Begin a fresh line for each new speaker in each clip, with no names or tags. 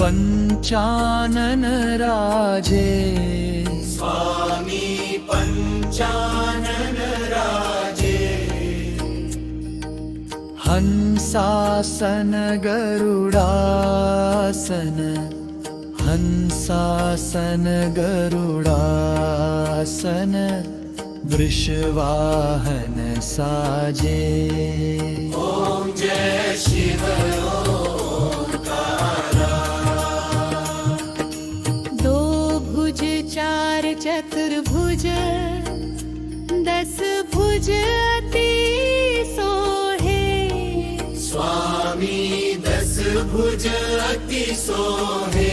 पंचानन राजे
स्वामी पंचानन राजे
हंसासन गरुडासन हंसासन गरुडासन वृषवाहन साजे।
ओम जय शिव ओंकारा।
दो भुज चार चतुर्भुज 10 भुज अति सोहे।
स्वामी 10 भुज अति सोहे।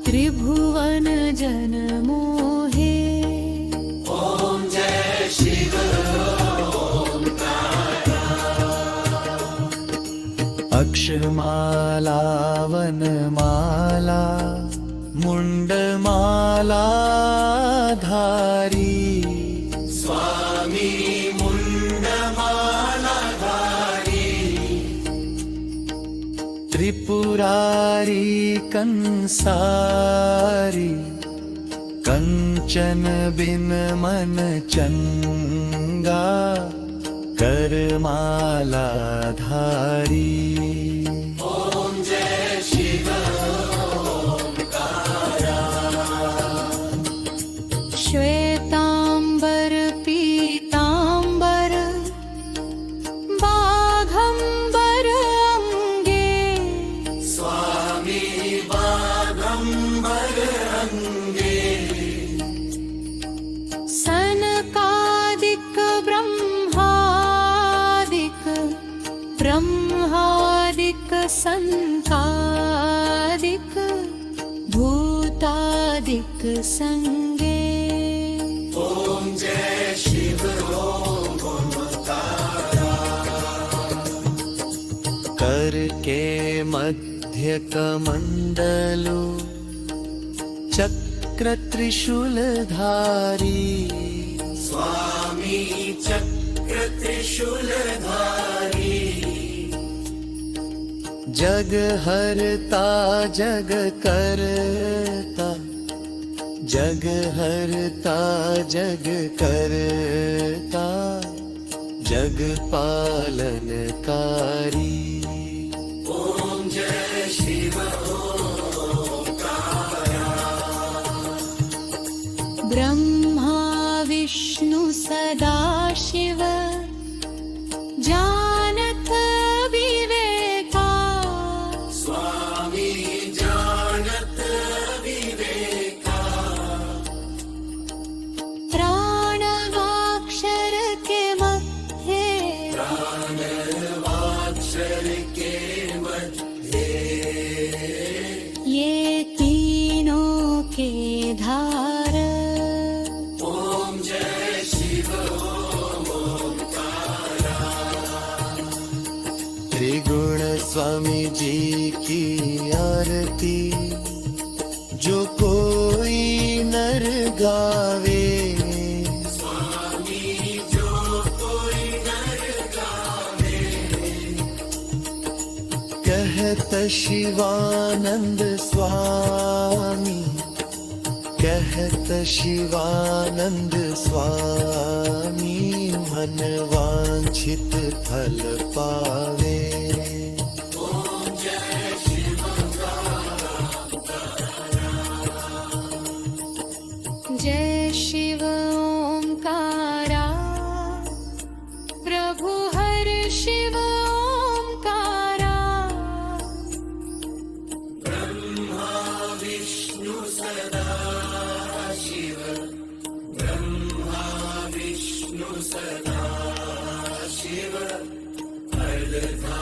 त्रिभुवन जन मोहे।
ओम जय शिव ओंकारा।
अक्षमाला वनमाला मुंडमाला धारी।
स्वामी मुंडमाला धारी।
त्रिपुरारी कंसारी कंचन बिन मन चंगा करमाला धारी।
ओम जय शिव ओंकारा।
श्वेतांबर पीतांबर बाघंबर अंगे।
स्वामी बाघंबर अंगे।
सनकादिक ब्रह्मादिक संकादिक भूतादिक संगे।
ओम जय शिव ओंकारा।
कर के मध्य कमंडलु चक्र त्रिशूलधारी।
स्वामी चक्र त्रिशूलधारी।
जग हरता जग करता जग हरता जग करता जग पालनकारी।
ओम जय शिव ओंकारा।
ब्रह्मा विष्णु सदाशिव जानत विवेका।
स्वामी जानत विवेका।
प्राणवाक्षर के मध्य
प्राणवाक्षर के मध्य
ये तीनों के धार।
ओम जय शिव ओंकारा।
त्रिगुण स्वामी जी की आरती जो कोई नर गावे।
स्वामी जो कोई नर गावे।
कहत शिवानंद स्वामी कहत शिवानंद स्वामी मन वांछित फल पावे।
ओम जय शिव
जय शिव ओंकारा। प्रभु हर शिव ओंकारा।
ब्रह्मा विष्णु सदा शिव। ब्रह्मा विष्णु सदा शिव। अर्धा